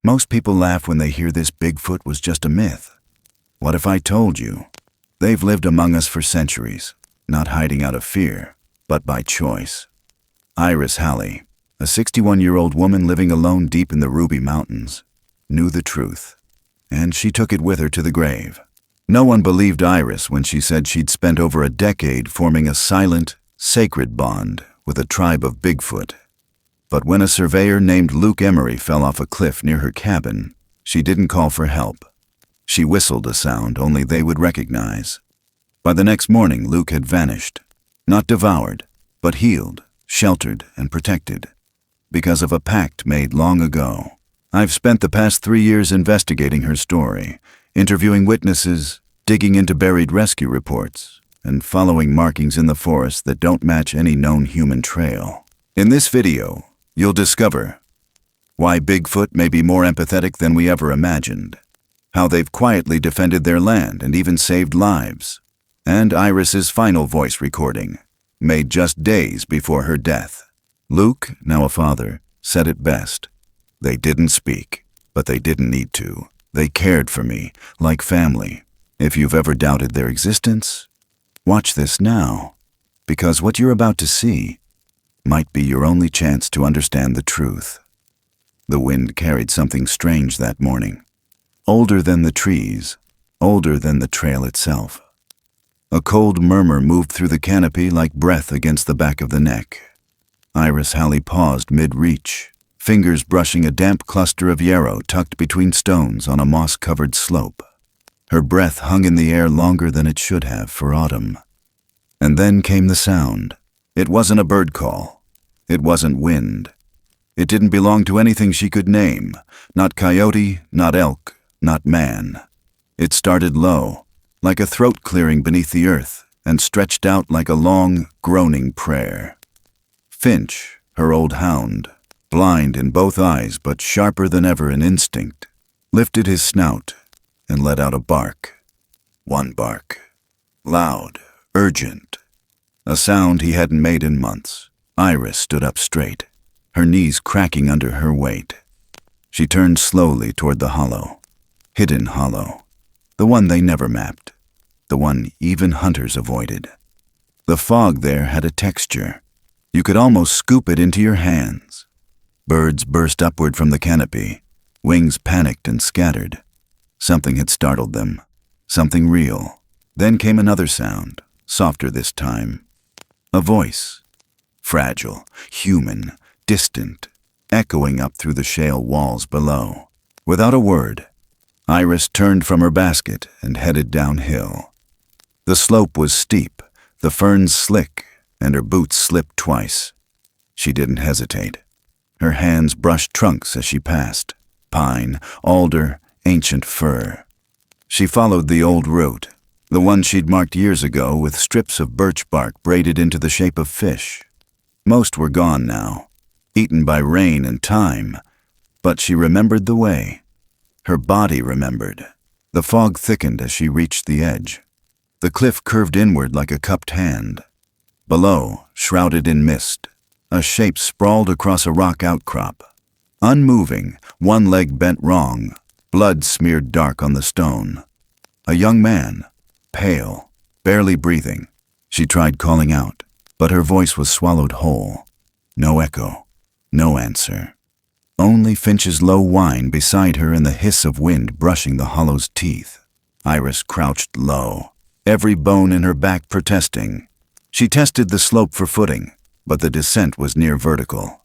Most people laugh when they hear this Bigfoot was just a myth. What if I told you? They've lived among us for centuries, not hiding out of fear, but by choice. Iris Halley, a 61-year-old woman living alone deep in the Ruby Mountains, knew the truth, and she took it with her to the grave. No one believed Iris when she said she'd spent over a decade forming a silent, sacred bond with a tribe of Bigfoot. But when a surveyor named Luke Emory fell off a cliff near her cabin, she didn't call for help. She whistled a sound only they would recognize. By the next morning, Luke had vanished. Not devoured, but healed, sheltered, and protected. Because of a pact made long ago. I've spent the past 3 years investigating her story, interviewing witnesses, digging into buried rescue reports, and following markings in the forest that don't match any known human trail. In this video, you'll discover why Bigfoot may be more empathetic than we ever imagined, how they've quietly defended their land and even saved lives, and Iris's final voice recording, made just days before her death. Luke, now a father, said it best. They didn't speak, but they didn't need to. They cared for me, like family. If you've ever doubted their existence, watch this now, because what you're about to see might be your only chance to understand the truth. The wind carried something strange that morning, older than the trees, older than the trail itself. A cold murmur moved through the canopy like breath against the back of the neck. Iris Halley paused mid-reach, fingers brushing a damp cluster of yarrow tucked between stones on a moss-covered slope. Her breath hung in the air longer than it should have for autumn. And then came the sound. It wasn't a bird call. It wasn't wind. It didn't belong to anything she could name. Not coyote, not elk, not man. It started low, like a throat clearing beneath the earth, and stretched out like a long, groaning prayer. Finch, her old hound, blind in both eyes but sharper than ever in instinct, lifted his snout and let out a bark. One bark. Loud, urgent. A sound he hadn't made in months. Iris stood up straight, her knees cracking under her weight. She turned slowly toward the hollow. Hidden hollow. The one they never mapped. The one even hunters avoided. The fog there had a texture. You could almost scoop it into your hands. Birds burst upward from the canopy. Wings panicked and scattered. Something had startled them. Something real. Then came another sound, softer this time. A voice. Fragile, human, distant, echoing up through the shale walls below. Without a word, Iris turned from her basket and headed downhill. The slope was steep, the ferns slick, and her boots slipped twice. She didn't hesitate. Her hands brushed trunks as she passed. Pine, alder, ancient fir. She followed the old route, the one she'd marked years ago with strips of birch bark braided into the shape of fish. Most were gone now, eaten by rain and time, but she remembered the way. Her body remembered. The fog thickened as she reached the edge. The cliff curved inward like a cupped hand. Below, shrouded in mist, a shape sprawled across a rock outcrop. Unmoving, one leg bent wrong, blood smeared dark on the stone. A young man, pale, barely breathing. She tried calling out, but her voice was swallowed whole. No echo, no answer. Only Finch's low whine beside her and the hiss of wind brushing the hollow's teeth. Iris crouched low, every bone in her back protesting. She tested the slope for footing, but the descent was near vertical.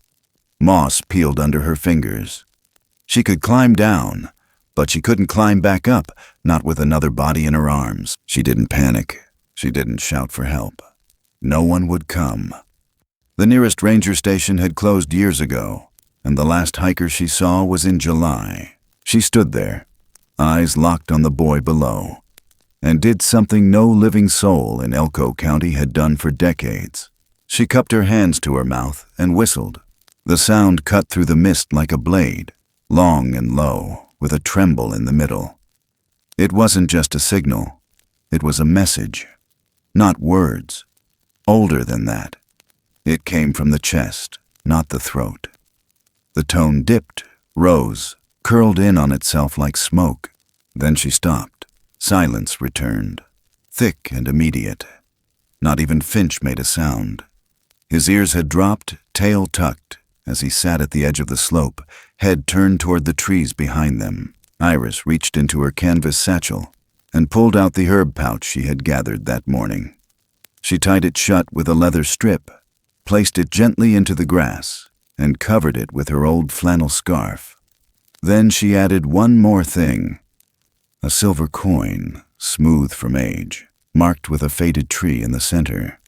Moss peeled under her fingers. She could climb down, but she couldn't climb back up, not with another body in her arms. She didn't panic. She didn't shout for help. No one would come. The nearest ranger station had closed years ago, and the last hiker she saw was in July. She stood there, eyes locked on the boy below, and did something no living soul in Elko County had done for decades. She cupped her hands to her mouth and whistled. The sound cut through the mist like a blade, long and low, with a tremble in the middle. It wasn't just a signal. It was a message. Not words. Older than that. It came from the chest, not the throat. The tone dipped, rose, curled in on itself like smoke. Then she stopped. Silence returned, thick and immediate. Not even Finch made a sound. His ears had dropped, tail tucked, as he sat at the edge of the slope, head turned toward the trees behind them. Iris reached into her canvas satchel and pulled out the herb pouch she had gathered that morning. She tied it shut with a leather strip, placed it gently into the grass, and covered it with her old flannel scarf. Then she added one more thing: a silver coin, smooth from age, marked with a faded tree in the center.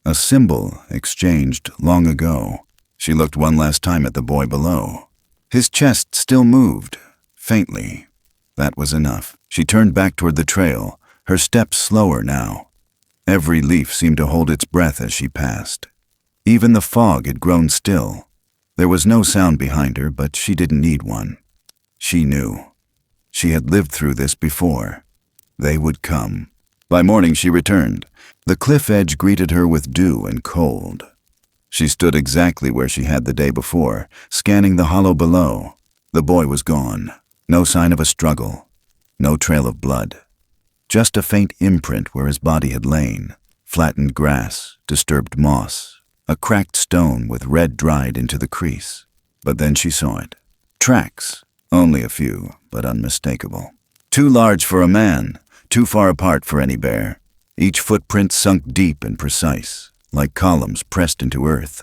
A symbol exchanged long ago. She looked one last time at the boy below. His chest still moved, faintly. That was enough. She turned back toward the trail, her steps slower now. Every leaf seemed to hold its breath as she passed. Even the fog had grown still. There was no sound behind her, but she didn't need one. She knew. She had lived through this before. They would come. By morning she returned. The cliff edge greeted her with dew and cold. She stood exactly where she had the day before, scanning the hollow below. The boy was gone. No sign of a struggle. No trail of blood. Just a faint imprint where his body had lain. Flattened grass, disturbed moss, a cracked stone with red dried into the crease. But then she saw it. Tracks. Only a few, but unmistakable. Too large for a man, too far apart for any bear. Each footprint sunk deep and precise, like columns pressed into earth.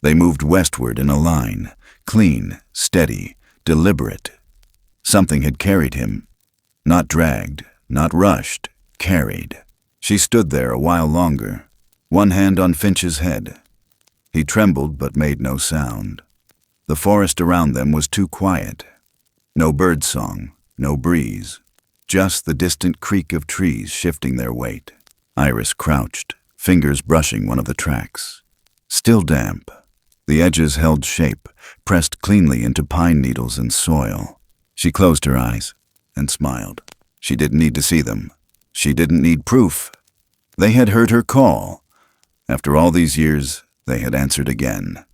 They moved westward in a line, clean, steady, deliberate. Something had carried him. Not dragged, not rushed, carried. She stood there a while longer, one hand on Finch's head. He trembled but made no sound. The forest around them was too quiet. No bird song, no breeze, just the distant creak of trees shifting their weight. Iris crouched, fingers brushing one of the tracks. Still damp. The edges held shape, pressed cleanly into pine needles and soil. She closed her eyes and smiled. She didn't need to see them. She didn't need proof. They had heard her call. After all these years, they had answered again.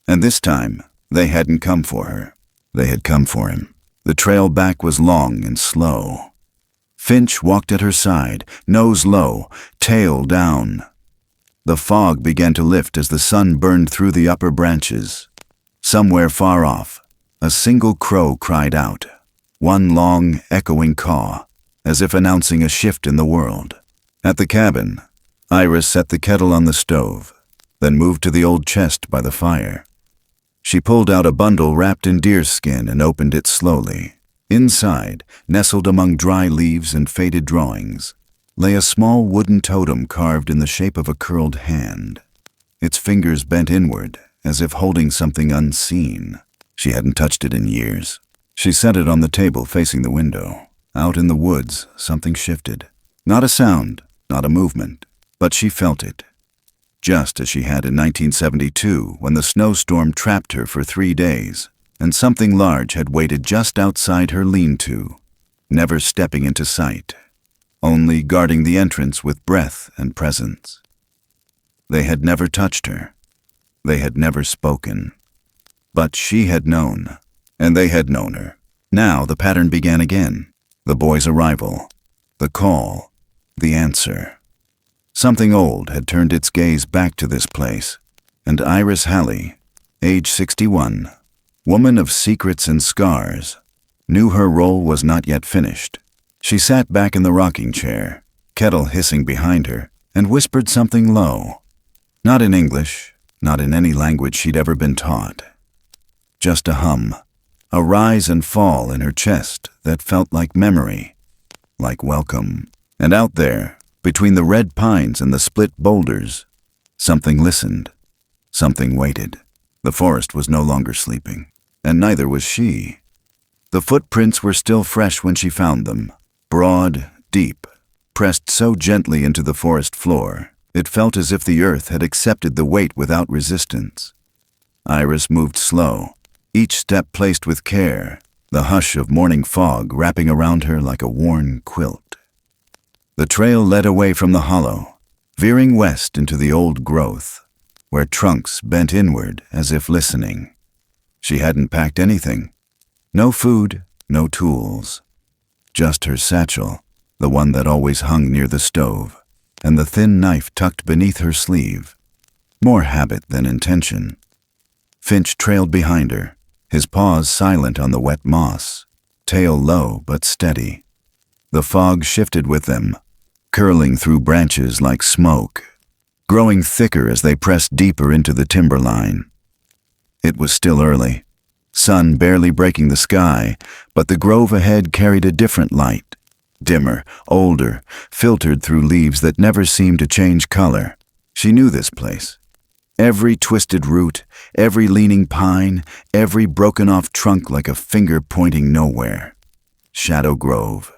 And this time, they hadn't come for her. They had come for him. The trail back was long and slow. Finch walked at her side, nose low, tail down. The fog began to lift as the sun burned through the upper branches. Somewhere far off, a single crow cried out, one long, echoing caw, as if announcing a shift in the world. At the cabin, Iris set the kettle on the stove, then moved to the old chest by the fire. She pulled out a bundle wrapped in deerskin and opened it slowly. Inside, nestled among dry leaves and faded drawings, lay a small wooden totem carved in the shape of a curled hand. Its fingers bent inward, as if holding something unseen. She hadn't touched it in years. She set it on the table facing the window. Out in the woods, something shifted. Not a sound, not a movement, but she felt it. Just as she had in 1972 when the snowstorm trapped her for 3 days, and something large had waited just outside her lean-to, never stepping into sight, only guarding the entrance with breath and presence. They had never touched her. They had never spoken. But she had known, and they had known her. Now the pattern began again. The boy's arrival, the call, the answer. Something old had turned its gaze back to this place, and Iris Halley, age 61, woman of secrets and scars, knew her role was not yet finished. She sat back in the rocking chair, kettle hissing behind her, and whispered something low. Not in English, not in any language she'd ever been taught. Just a hum, a rise and fall in her chest that felt like memory, like welcome. And out there, between the red pines and the split boulders, something listened, something waited. The forest was no longer sleeping, and neither was she. The footprints were still fresh when she found them, broad, deep, pressed so gently into the forest floor, it felt as if the earth had accepted the weight without resistance. Iris moved slow, each step placed with care, the hush of morning fog wrapping around her like a worn quilt. The trail led away from the hollow, veering west into the old growth, where trunks bent inward as if listening. She hadn't packed anything. No food, no tools. Just her satchel, the one that always hung near the stove, and the thin knife tucked beneath her sleeve. More habit than intention. Finch trailed behind her, his paws silent on the wet moss, tail low but steady. The fog shifted with them, curling through branches like smoke, growing thicker as they pressed deeper into the timberline. It was still early, sun barely breaking the sky, but the grove ahead carried a different light, dimmer, older, filtered through leaves that never seemed to change color. She knew this place. Every twisted root, every leaning pine, every broken-off trunk like a finger pointing nowhere. Shadow Grove.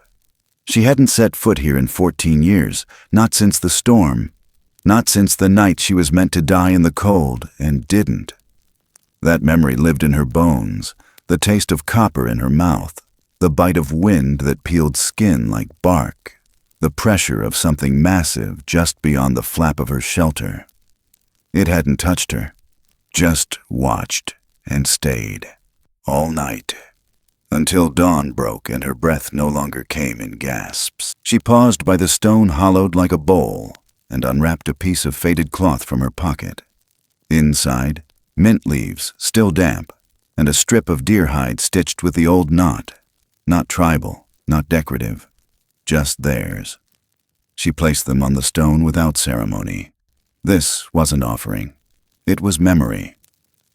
She hadn't set foot here in 14 years, not since the storm, not since the night she was meant to die in the cold and didn't. That memory lived in her bones, the taste of copper in her mouth, the bite of wind that peeled skin like bark, the pressure of something massive just beyond the flap of her shelter. It hadn't touched her, just watched and stayed, all night, until dawn broke and her breath no longer came in gasps. She paused by the stone hollowed like a bowl and unwrapped a piece of faded cloth from her pocket. Inside, mint leaves, still damp, and a strip of deer hide stitched with the old knot. Not tribal, not decorative, just theirs. She placed them on the stone without ceremony. This wasn't offering. It was memory,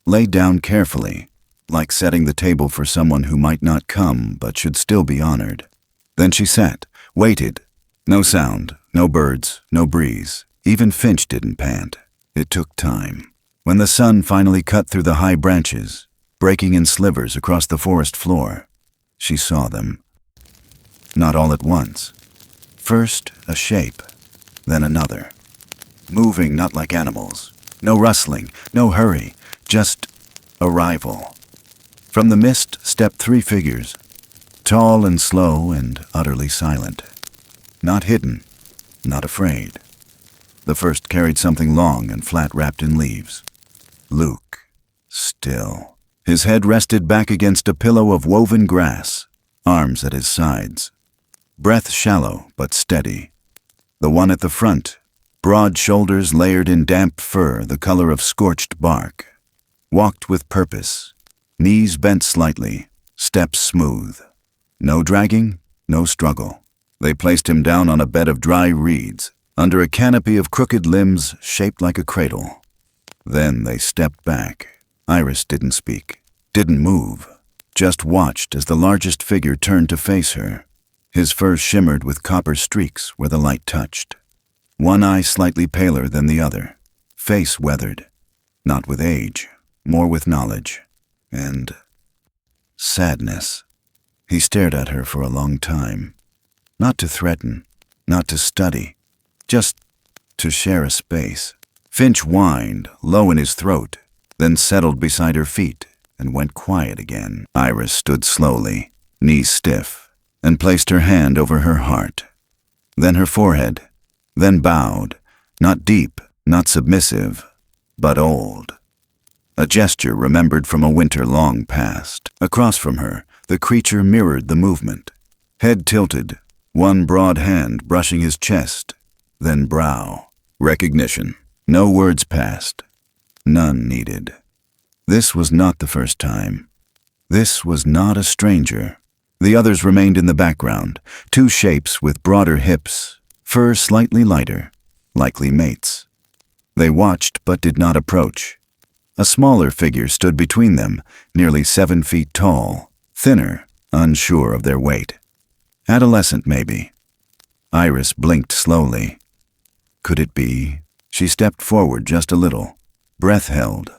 laid down carefully, like setting the table for someone who might not come but should still be honored. Then she sat, waited. No sound, no birds, no breeze. Even Finch didn't pant. It took time. When the sun finally cut through the high branches, breaking in slivers across the forest floor, she saw them. Not all at once. First, a shape, then another. Moving not like animals. No rustling, no hurry, just arrival. From the mist stepped 3 figures, tall and slow and utterly silent. Not hidden, not afraid. The first carried something long and flat wrapped in leaves. Luke, still. His head rested back against a pillow of woven grass, arms at his sides. Breath shallow but steady. The one at the front, broad shoulders layered in damp fur the color of scorched bark. Walked with purpose, knees bent slightly, steps smooth. No dragging, no struggle. They placed him down on a bed of dry reeds, under a canopy of crooked limbs shaped like a cradle. Then they stepped back. Iris didn't speak, didn't move, just watched as the largest figure turned to face her. His fur shimmered with copper streaks where the light touched. One eye slightly paler than the other, face weathered, not with age, more with knowledge, and sadness. He stared at her for a long time, not to threaten, not to study, just to share a space. Finch whined, low in his throat, then settled beside her feet and went quiet again. Iris stood slowly, knees stiff, and placed her hand over her heart, then her forehead, then bowed, not deep, not submissive, but old. A gesture remembered from a winter long past. Across from her, the creature mirrored the movement. Head tilted, one broad hand brushing his chest, then brow. Recognition. No words passed. None needed. This was not the first time. This was not a stranger. The others remained in the background, 2 shapes with broader hips, fur slightly lighter, likely mates. They watched but did not approach. A smaller figure stood between them, nearly 7 feet tall, thinner, unsure of their weight. Adolescent, maybe. Iris blinked slowly. Could it be? She stepped forward just a little, breath held,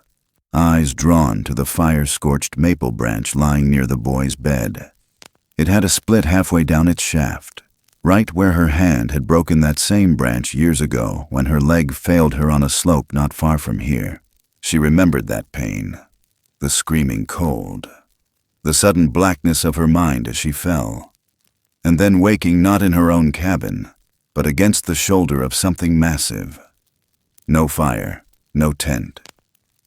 eyes drawn to the fire-scorched maple branch lying near the boy's bed. It had a split halfway down its shaft, right where her hand had broken that same branch years ago when her leg failed her on a slope not far from here. She remembered that pain, the screaming cold, the sudden blackness of her mind as she fell, and then waking not in her own cabin, but against the shoulder of something massive. No fire, no tent,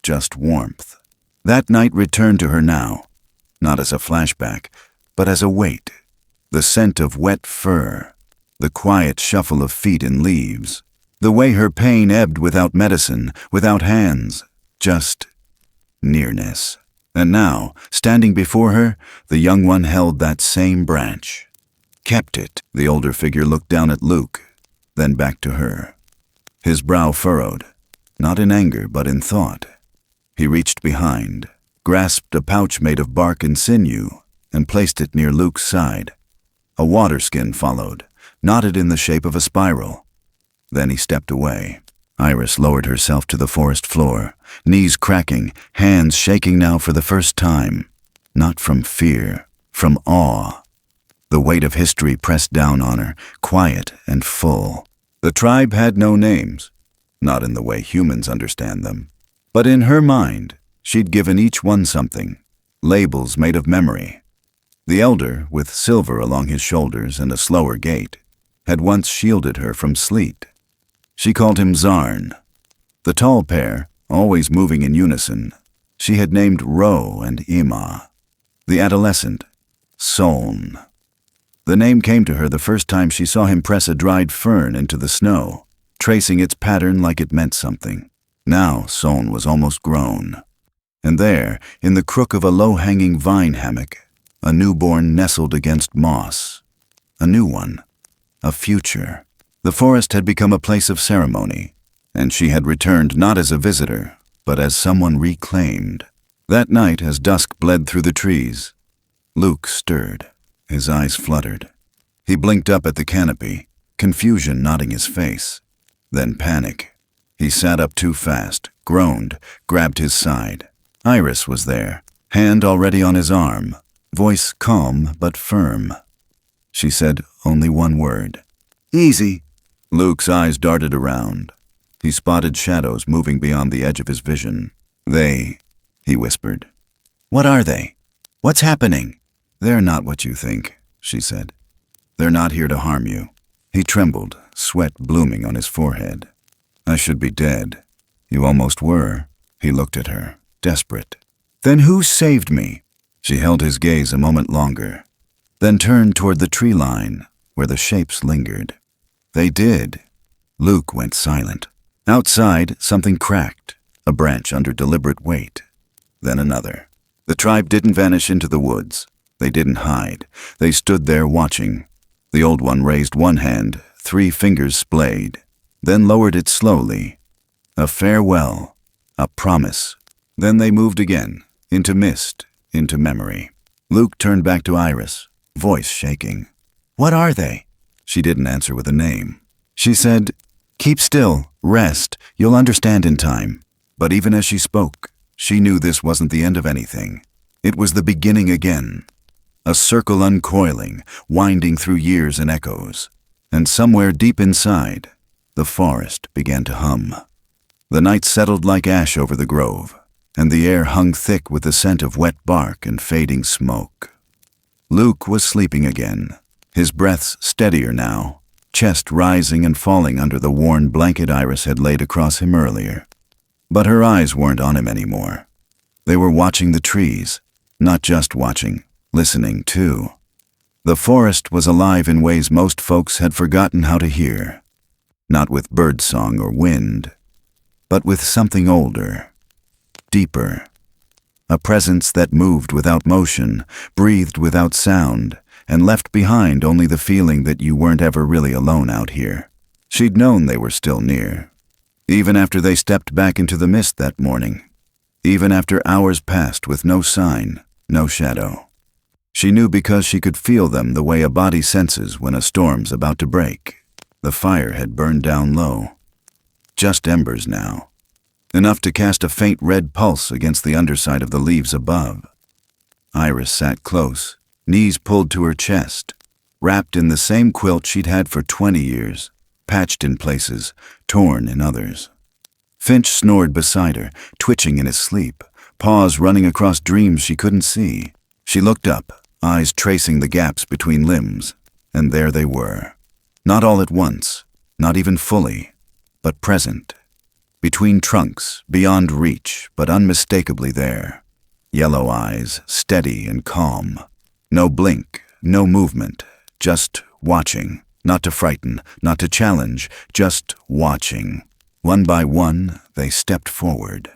just warmth. That night returned to her now, not as a flashback, but as a weight. The scent of wet fur, the quiet shuffle of feet in leaves, the way her pain ebbed without medicine, without hands, just nearness. And now, standing before her, the young one held that same branch. Kept it. The older figure looked down at Luke, then back to her. His brow furrowed, not in anger but in thought. He reached behind, grasped a pouch made of bark and sinew, and placed it near Luke's side. A water skin followed, knotted in the shape of a spiral. Then he stepped away. Iris lowered herself to the forest floor, knees cracking, hands shaking now for the first time. Not from fear, from awe. The weight of history pressed down on her, quiet and full. The tribe had no names, not in the way humans understand them. But in her mind, she'd given each one something, labels made of memory. The elder, with silver along his shoulders and a slower gait, had once shielded her from sleet. She called him Zarn. The tall pair, always moving in unison, she had named Ro and Ima. The adolescent, Soln. The name came to her the first time she saw him press a dried fern into the snow, tracing its pattern like it meant something. Now Soln was almost grown. And there, in the crook of a low-hanging vine hammock, a newborn nestled against moss. A new one. A future. The forest had become a place of ceremony, and she had returned not as a visitor, but as someone reclaimed. That night, as dusk bled through the trees, Luke stirred. His eyes fluttered. He blinked up at the canopy, confusion knotting his face. Then panic. He sat up too fast, groaned, grabbed his side. Iris was there, hand already on his arm, voice calm but firm. She said only one word. "Easy." Luke's eyes darted around. He spotted shadows moving beyond the edge of his vision. "They," he whispered. "What are they? What's happening?" "They're not what you think," she said. "They're not here to harm you." He trembled, sweat blooming on his forehead. "I should be dead." "You almost were." He looked at her, desperate. "Then who saved me?" She held his gaze a moment longer, then turned toward the tree line, where the shapes lingered. They did. Luke went silent. Outside, something cracked, a branch under deliberate weight. Then another. The tribe didn't vanish into the woods. They didn't hide. They stood there watching. The old one raised one hand, 3 fingers splayed, then lowered it slowly. A farewell, a promise. Then they moved again, into mist, into memory. Luke turned back to Iris, voice shaking. "What are they?" She didn't answer with a name. She said, "Keep still, rest, you'll understand in time." But even as she spoke, she knew this wasn't the end of anything. It was the beginning again. A circle uncoiling, winding through years and echoes. And somewhere deep inside, the forest began to hum. The night settled like ash over the grove, and the air hung thick with the scent of wet bark and fading smoke. Luke was sleeping again, his breaths steadier now, chest rising and falling under the worn blanket Iris had laid across him earlier. But her eyes weren't on him anymore. They were watching the trees, not just watching, listening too. The forest was alive in ways most folks had forgotten how to hear. Not with birdsong or wind, but with something older, deeper. A presence that moved without motion, breathed without sound, and left behind only the feeling that you weren't ever really alone out here. She'd known they were still near, even after they stepped back into the mist that morning, even after hours passed with no sign, no shadow. She knew because she could feel them the way a body senses when a storm's about to break. The fire had burned down low. Just embers now, enough to cast a faint red pulse against the underside of the leaves above. Iris sat close, knees pulled to her chest, wrapped in the same quilt she'd had for 20 years, patched in places, torn in others. Finch snored beside her, twitching in his sleep, paws running across dreams she couldn't see. She looked up, eyes tracing the gaps between limbs, and there they were. Not all at once, not even fully, but present. Between trunks, beyond reach, but unmistakably there. yellow eyes, steady and calm. No blink, no movement, just watching. Not to frighten, not to challenge, just watching. One by one, they stepped forward.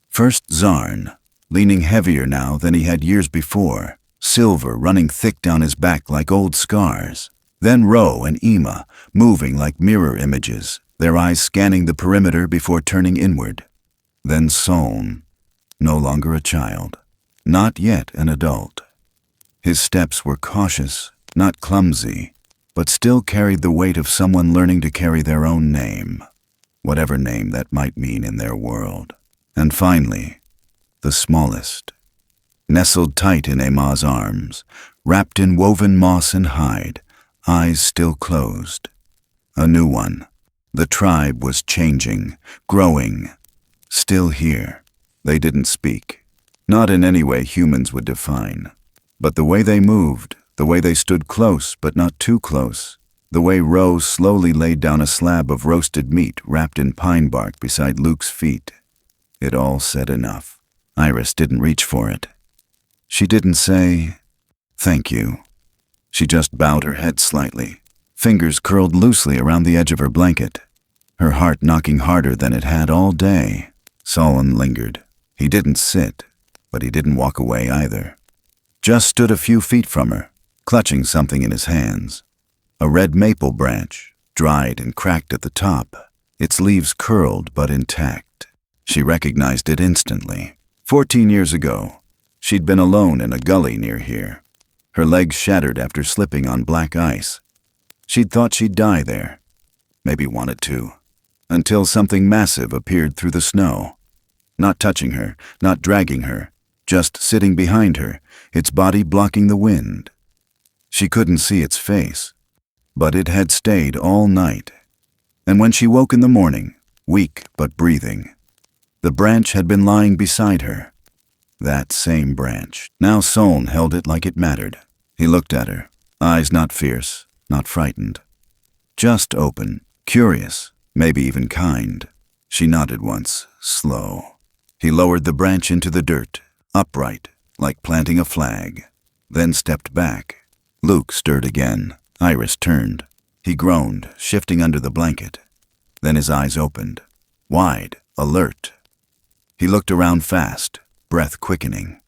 First Zarn, leaning heavier now than he had years before, silver running thick down his back like old scars. Then Ro and Ima, moving like mirror images, their eyes scanning the perimeter before turning inward. Then Soln, no longer a child, not yet an adult. His steps were cautious, not clumsy, but still carried the weight of someone learning to carry their own name, whatever name that might mean in their world. And finally, the smallest, nestled tight in Emma's arms, wrapped in woven moss and hide, eyes still closed. A new one. The tribe was changing, growing, still here. They didn't speak, not in any way humans would define, but the way they moved, the way they stood close but not too close, the way Ro slowly laid down a slab of roasted meat wrapped in pine bark beside Luke's feet. It all said enough. Iris didn't reach for it. She didn't say, "Thank you." She just bowed her head slightly, fingers curled loosely around the edge of her blanket, her heart knocking harder than it had all day. Solon lingered. He didn't sit, but he didn't walk away either. Just stood a few feet from her, clutching something in his hands. A red maple branch, dried and cracked at the top, its leaves curled but intact. She recognized it instantly. 14 years ago, she'd been alone in a gully near here, her legs shattered after slipping on black ice. She'd thought she'd die there, maybe wanted to, until something massive appeared through the snow. Not touching her, not dragging her, just sitting behind her, its body blocking the wind. She couldn't see its face, but it had stayed all night. And when she woke in the morning, weak but breathing, the branch had been lying beside her. That same branch. Now Soln held it like it mattered. He looked at her, eyes not fierce, not frightened. Just open, curious, maybe even kind. She nodded once, slow. He lowered the branch into the dirt, upright, like planting a flag, then stepped back. Luke stirred again. Iris turned. He groaned, shifting under the blanket. Then his eyes opened, wide, alert. He looked around fast, breath quickening.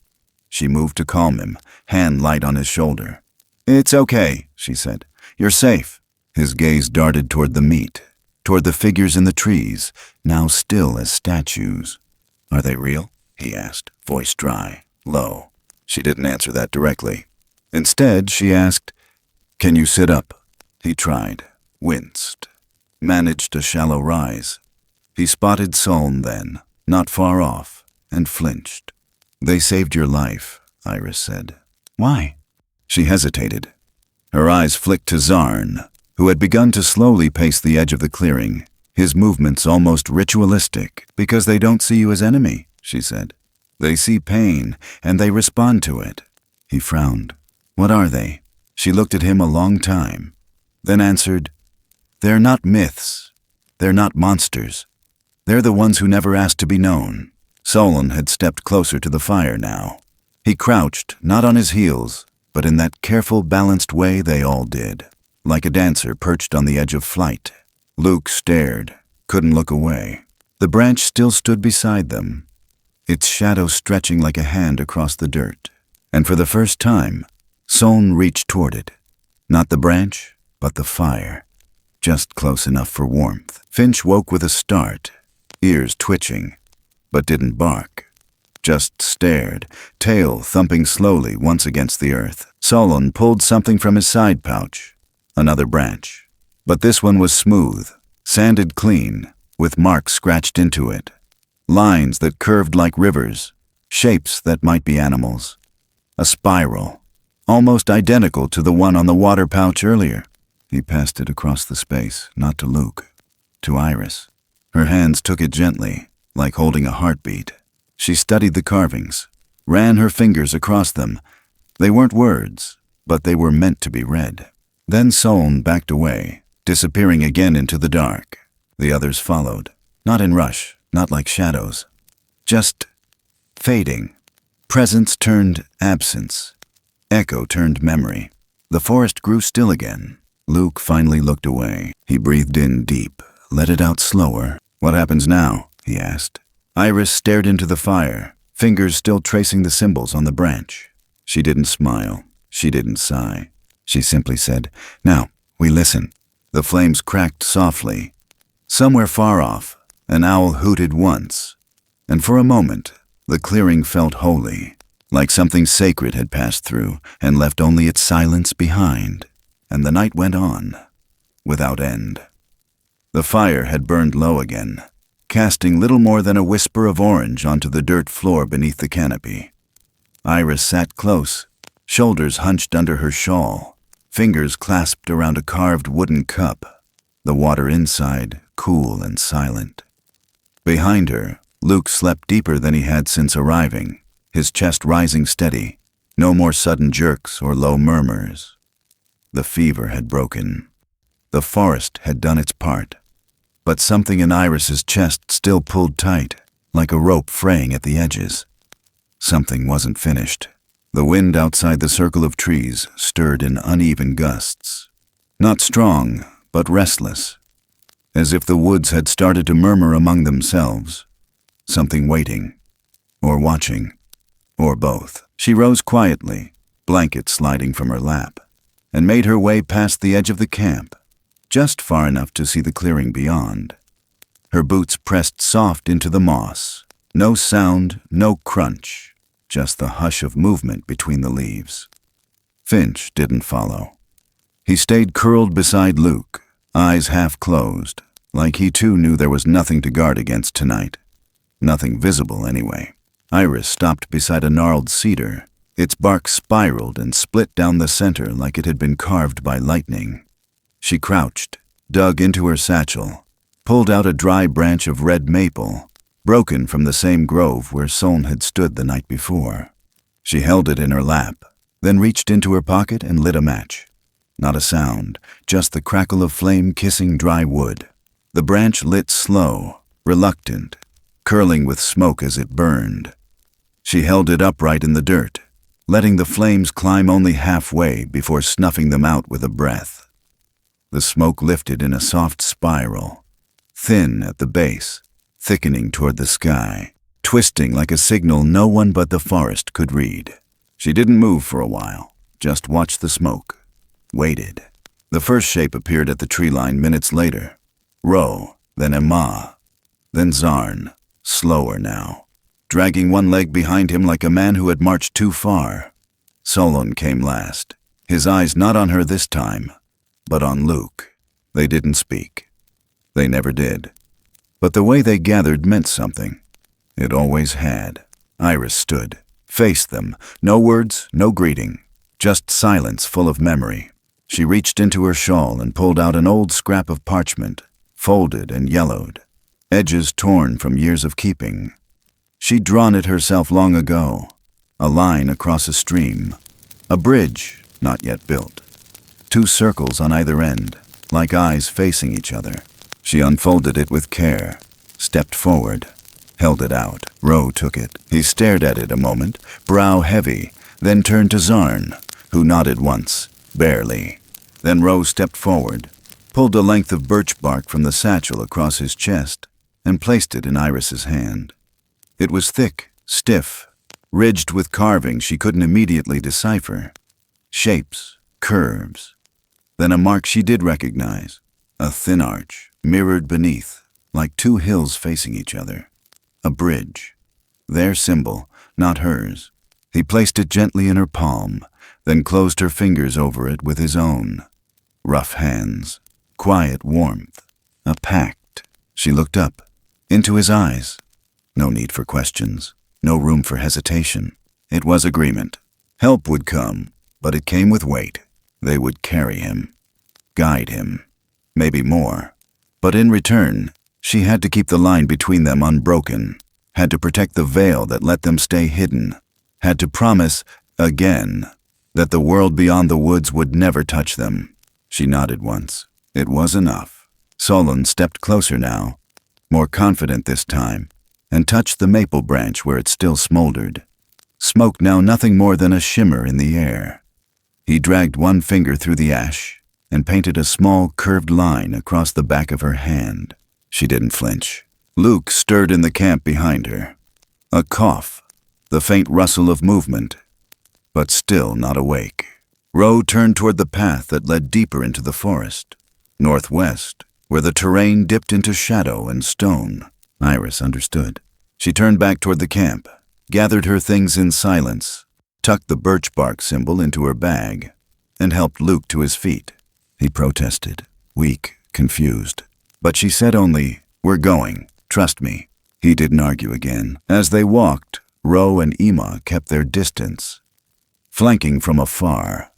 She moved to calm him, hand light on his shoulder. "It's okay," she said. "You're safe." His gaze darted toward the meat, toward the figures in the trees, now still as statues. "Are they real?" he asked, voice dry, low. She didn't answer that directly. Instead, she asked, "Can you sit up?" He tried, winced, managed a shallow rise. He spotted Soln then, not far off, and flinched. "They saved your life," Iris said. "Why?" She hesitated. Her eyes flicked to Zarn, who had begun to slowly pace the edge of the clearing, his movements almost ritualistic. "Because they don't see you as enemy," she said. "They see pain, and they respond to it." He frowned. "What are they?" She looked at him a long time, then answered, "They're not myths. They're not monsters. They're the ones who never asked to be known." Solon had stepped closer to the fire now. He crouched, not on his heels, but in that careful, balanced way they all did, like a dancer perched on the edge of flight. Luke stared, couldn't look away. The branch still stood beside them, its shadow stretching like a hand across the dirt. And for the first time, Soln reached toward it. Not the branch, but the fire, just close enough for warmth. Finch woke with a start, ears twitching, but didn't bark. Just stared, tail thumping slowly once against the earth. Solon pulled something from his side pouch, another branch. But this one was smooth, sanded clean, with marks scratched into it. Lines that curved like rivers, shapes that might be animals. A spiral, almost identical to the one on the water pouch earlier. He passed it across the space, not to Luke, to Iris. Her hands took it gently, like holding a heartbeat. She studied the carvings, ran her fingers across them. They weren't words, but they were meant to be read. Then Soln backed away, disappearing again into the dark. The others followed, not in rush, not like shadows, just fading, Presence turned absence. Echo turned memory. The forest grew still again. Luke finally looked away. He breathed in deep, let it out slower. "What happens now?" he asked. Iris stared into the fire, fingers still tracing the symbols on the branch. She didn't smile. She didn't sigh. She simply said, "Now, we listen." The flames cracked softly. Somewhere far off, an owl hooted once, and for a moment, the clearing felt holy, like something sacred had passed through and left only its silence behind. And the night went on, without end. The fire had burned low again, casting little more than a whisper of orange onto the dirt floor beneath the canopy. Iris sat close, shoulders hunched under her shawl, fingers clasped around a carved wooden cup, the water inside cool and silent. Behind her, Luke slept deeper than he had since arriving, his chest rising steady, no more sudden jerks or low murmurs. The fever had broken. The forest had done its part, but something in Iris's chest still pulled tight, like a rope fraying at the edges. Something wasn't finished. The wind outside the circle of trees stirred in uneven gusts. Not strong, but restless, as if the woods had started to murmur among themselves. Something waiting, or watching, or both. She rose quietly, blanket sliding from her lap, and made her way past the edge of the camp, just far enough to see the clearing beyond. Her boots pressed soft into the moss. No sound, no crunch, just the hush of movement between the leaves. Finch didn't follow. He stayed curled beside Luke, eyes half closed, like he too knew there was nothing to guard against tonight. Nothing visible, anyway. Iris stopped beside a gnarled cedar. Its bark spiraled and split down the center like it had been carved by lightning. She crouched, dug into her satchel, pulled out a dry branch of red maple, broken from the same grove where Soln had stood the night before. She held it in her lap, then reached into her pocket and lit a match. Not a sound, just the crackle of flame kissing dry wood. The branch lit slow, reluctant, curling with smoke as it burned. She held it upright in the dirt, letting the flames climb only halfway before snuffing them out with a breath. The smoke lifted in a soft spiral, thin at the base, thickening toward the sky, twisting like a signal no one but the forest could read. She didn't move for a while, just watched the smoke, waited. The first shape appeared at the tree line minutes later. Ro, then Emma, then Zarn, slower now, dragging one leg behind him like a man who had marched too far. Solon came last, his eyes not on her this time, but on Luke. They didn't speak. They never did. But the way they gathered meant something. It always had. Iris stood, faced them, no words, no greeting, just silence full of memory. She reached into her shawl and pulled out an old scrap of parchment, folded and yellowed, edges torn from years of keeping. She'd drawn it herself long ago, a line across a stream, a bridge not yet built, 2 circles on either end, like eyes facing each other. She unfolded it with care, stepped forward, held it out. Ro took it. He stared at it a moment, brow heavy, then turned to Zarn, who nodded once, barely. Then Ro stepped forward, pulled a length of birch bark from the satchel across his chest, and placed it in Iris's hand. It was thick, stiff, ridged with carving she couldn't immediately decipher. Shapes, curves. Then a mark she did recognize, a thin arch, mirrored beneath, like 2 hills facing each other. A bridge. Their symbol, not hers. He placed it gently in her palm, then closed her fingers over it with his own. Rough hands, quiet warmth, a pact. She looked up, into his eyes. No need for questions, no room for hesitation. It was agreement. Help would come, but it came with weight. They would carry him, guide him, maybe more. But in return, she had to keep the line between them unbroken, had to protect the veil that let them stay hidden, had to promise, again, that the world beyond the woods would never touch them. She nodded once. It was enough. Solon stepped closer now, more confident this time, and touched the maple branch where it still smoldered. smoke now nothing more than a shimmer in the air. He dragged one finger through the ash and painted a small curved line across the back of her hand. She didn't flinch. Luke stirred in the camp behind her. A cough, the faint rustle of movement, but still not awake. Ro turned toward the path that led deeper into the forest, northwest, where the terrain dipped into shadow and stone. Iris understood. She turned back toward the camp, gathered her things in silence, tucked the birch bark symbol into her bag, and helped Luke to his feet. He protested, weak, confused. But she said only, "We're going. Trust me." He didn't argue again. As they walked, Ro and Ima kept their distance, flanking from afar,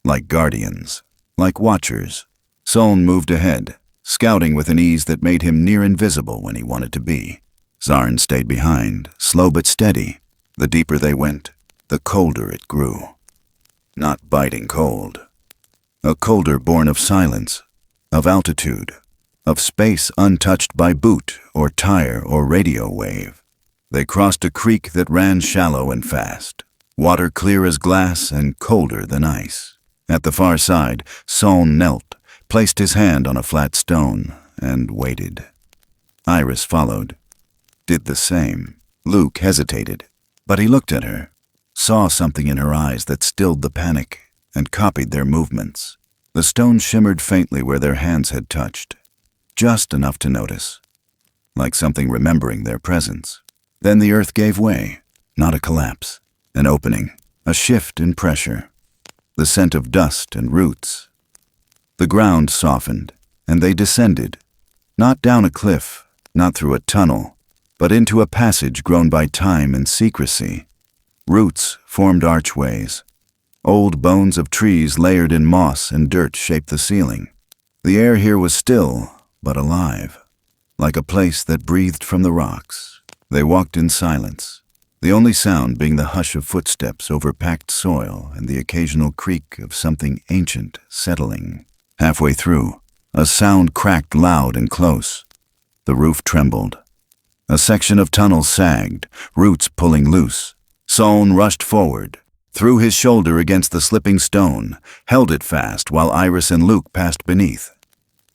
like guardians, like watchers. Soln moved ahead, scouting with an ease that made him near invisible when he wanted to be. Zarn stayed behind, slow but steady. The deeper they went, the colder it grew. Not biting cold. A colder born of silence, of altitude, of space untouched by boot or tire or radio wave. They crossed a creek that ran shallow and fast, water clear as glass and colder than ice. At the far side, Soln knelt, placed his hand on a flat stone, and waited. Iris followed, did the same. Luke hesitated, but he looked at her, saw something in her eyes that stilled the panic, and copied their movements. The stone shimmered faintly where their hands had touched, just enough to notice, like something remembering their presence. Then the earth gave way, not a collapse, an opening, a shift in pressure, the scent of dust and roots. The ground softened, and they descended, not down a cliff, not through a tunnel, but into a passage grown by time and secrecy. Roots formed archways. Old bones of trees layered in moss and dirt shaped the ceiling. The air here was still, but alive, like a place that breathed from the rocks. They walked in silence, the only sound being the hush of footsteps over packed soil and the occasional creak of something ancient settling. Halfway through, a sound cracked loud and close. The roof trembled. A section of tunnel sagged, roots pulling loose. Soln rushed forward, threw his shoulder against the slipping stone, held it fast while Iris and Luke passed beneath.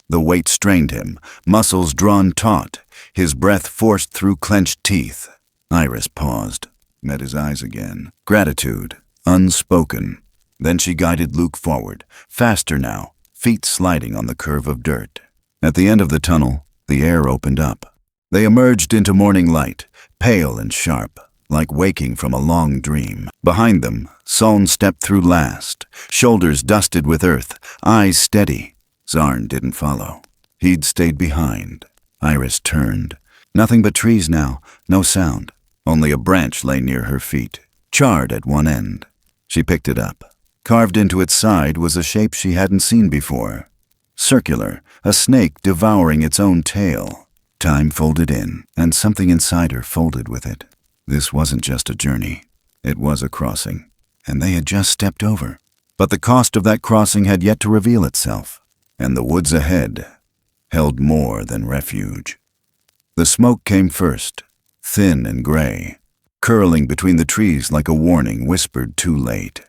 The weight strained him, muscles drawn taut, his breath forced through clenched teeth. Iris paused, met his eyes again. Gratitude, unspoken. Then she guided Luke forward, faster now, feet sliding on the curve of dirt. At the end of the tunnel, the air opened up. They emerged into morning light, pale and sharp, like waking from a long dream. Behind them, Soln stepped through last, shoulders dusted with earth, eyes steady. Zarn didn't follow. He'd stayed behind. Iris turned. Nothing but trees now, no sound. Only a branch lay near her feet, charred at one end. She picked it up. Carved into its side was a shape she hadn't seen before. Circular, a snake devouring its own tail. Time folded in, and something inside her folded with it. This wasn't just a journey. It was a crossing, and they had just stepped over. But the cost of that crossing had yet to reveal itself, and the woods ahead held more than refuge. The smoke came first, thin and gray, curling between the trees like a warning whispered too late.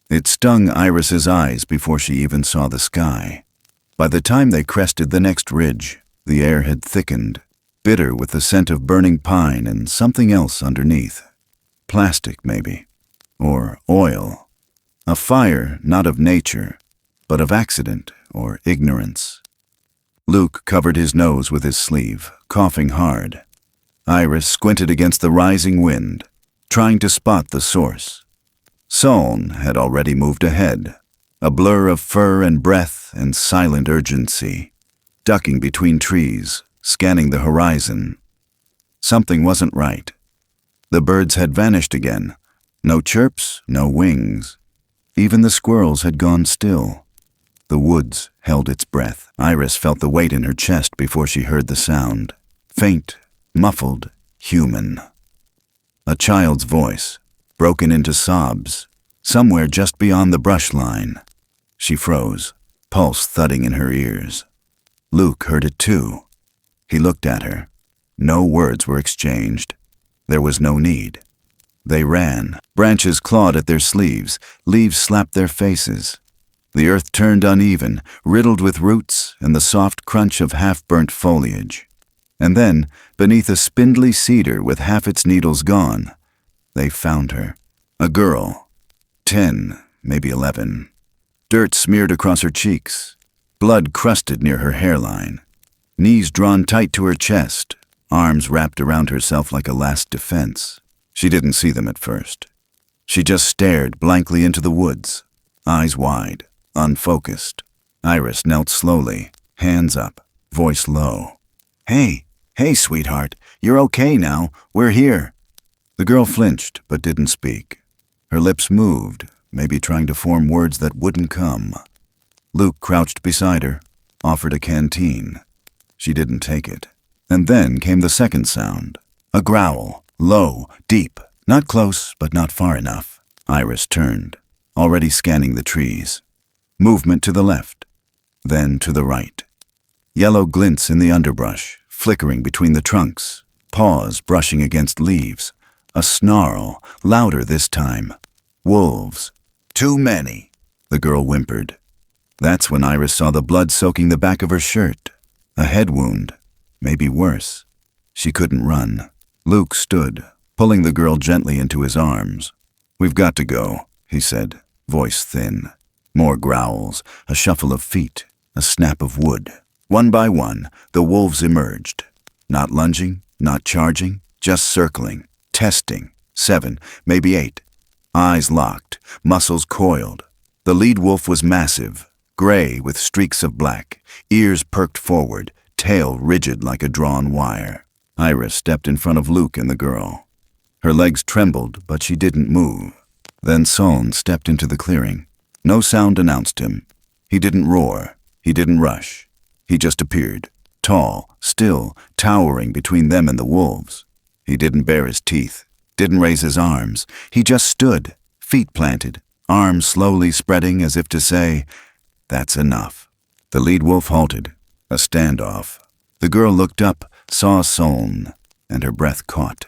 It stung Iris's eyes before she even saw the sky. By the time they crested the next ridge, the air had thickened, bitter with the scent of burning pine and something else underneath. Plastic, maybe. Or oil. A fire not of nature, but of accident or ignorance. Luke covered his nose with his sleeve, coughing hard. Iris squinted against the rising wind, trying to spot the source. Soln had already moved ahead, a blur of fur and breath and silent urgency, ducking between trees, scanning the horizon. Something wasn't right. The birds had vanished again. No chirps, no wings. Even the squirrels had gone still. The woods held its breath. Iris felt the weight in her chest before she heard the sound. Faint, muffled, human. A child's voice, broken into sobs, somewhere just beyond the brush line. She froze, pulse thudding in her ears. Luke heard it too. He looked at her. No words were exchanged. There was no need. They ran. Branches clawed at their sleeves. Leaves slapped their faces. The earth turned uneven, riddled with roots and the soft crunch of half-burnt foliage. And then, beneath a spindly cedar with half its needles gone, they found her. A girl. 10, maybe 11. Dirt smeared across her cheeks. Blood crusted near her hairline. Knees drawn tight to her chest. Arms wrapped around herself like a last defense. She didn't see them at first. She just stared blankly into the woods, eyes wide, unfocused. Iris knelt slowly, hands up, voice low. Hey, sweetheart, you're okay now. We're here. The girl flinched, but didn't speak. Her lips moved, maybe trying to form words that wouldn't come. Luke crouched beside her, offered a canteen. She didn't take it. And then came the second sound. A growl, low, deep, not close, but not far enough. Iris turned, already scanning the trees. Movement to the left, then to the right. Yellow glints in the underbrush, flickering between the trunks, paws brushing against leaves. A snarl, louder this time. Wolves. Too many, the girl whimpered. That's when Iris saw the blood soaking the back of her shirt. A head wound, maybe worse. She couldn't run. Luke stood, pulling the girl gently into his arms. We've got to go, he said, voice thin. More growls, a shuffle of feet, a snap of wood. One by one, the wolves emerged. Not lunging, not charging, just circling, testing. 7, maybe 8. Eyes locked, muscles coiled. The lead wolf was massive, gray with streaks of black, ears perked forward, tail rigid like a drawn wire. Iris stepped in front of Luke and the girl. Her legs trembled, but she didn't move. Then Soln stepped into the clearing. No sound announced him. He didn't roar. He didn't rush. He just appeared, tall, still, towering between them and the wolves. He didn't bare his teeth, didn't raise his arms. He just stood, feet planted, arms slowly spreading as if to say, "That's enough." The lead wolf halted, a standoff. The girl looked up, saw Soln, and her breath caught.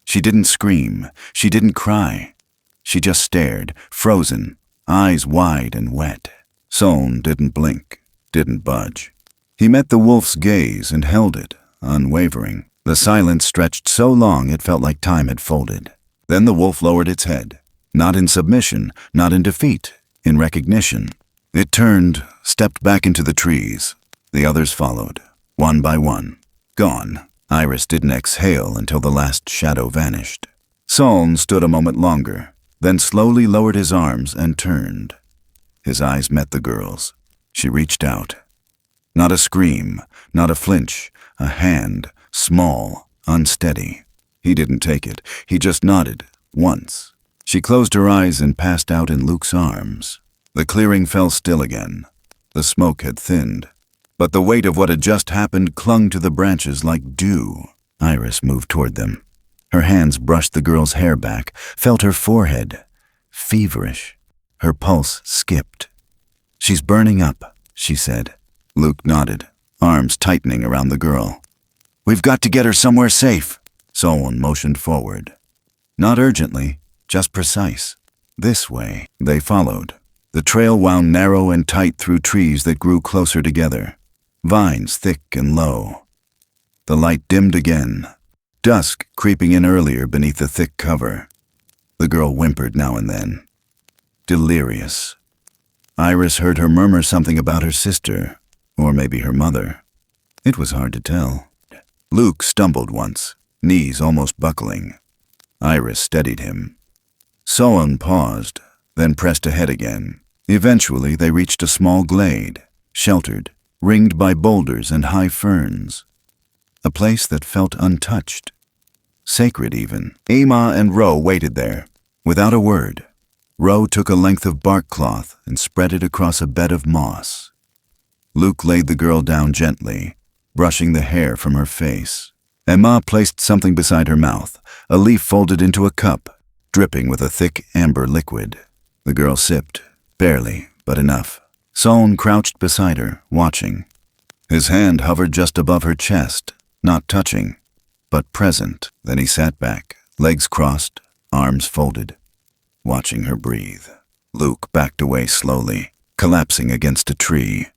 She didn't scream, she didn't cry. She just stared, frozen, eyes wide and wet. Soln didn't blink, didn't budge. He met the wolf's gaze and held it, unwavering. The silence stretched so long it felt like time had folded. Then the wolf lowered its head, not in submission, not in defeat, in recognition. It turned, stepped back into the trees. The others followed, one by one. Gone. Iris didn't exhale until the last shadow vanished. Soln stood a moment longer, then slowly lowered his arms and turned. His eyes met the girl's. She reached out. Not a scream, not a flinch, a hand, small, unsteady. He didn't take it. He just nodded, once. She closed her eyes and passed out in Luke's arms. The clearing fell still again. The smoke had thinned, but the weight of what had just happened clung to the branches like dew. Iris moved toward them. Her hands brushed the girl's hair back, felt her forehead. Feverish. Her pulse skipped. "She's burning up," she said. Luke nodded, arms tightening around the girl. "We've got to get her somewhere safe." Solon motioned forward. Not urgently, just precise. This way. They followed. The trail wound narrow and tight through trees that grew closer together, vines thick and low. The light dimmed again, dusk creeping in earlier beneath the thick cover. The girl whimpered now and then. Delirious. Iris heard her murmur something about her sister, or maybe her mother. It was hard to tell. Luke stumbled once, knees almost buckling. Iris steadied him. Solon paused, then pressed ahead again. Eventually they reached a small glade, sheltered, ringed by boulders and high ferns. A place that felt untouched. Sacred even. Ama and Ro waited there, without a word. Ro took a length of bark cloth and spread it across a bed of moss. Luke laid the girl down gently, brushing the hair from her face. Emma placed something beside her mouth, a leaf folded into a cup, dripping with a thick amber liquid. The girl sipped, barely, but enough. Solon crouched beside her, watching. His hand hovered just above her chest, not touching, but present. Then he sat back, legs crossed, arms folded, watching her breathe. Luke backed away slowly, collapsing against a tree.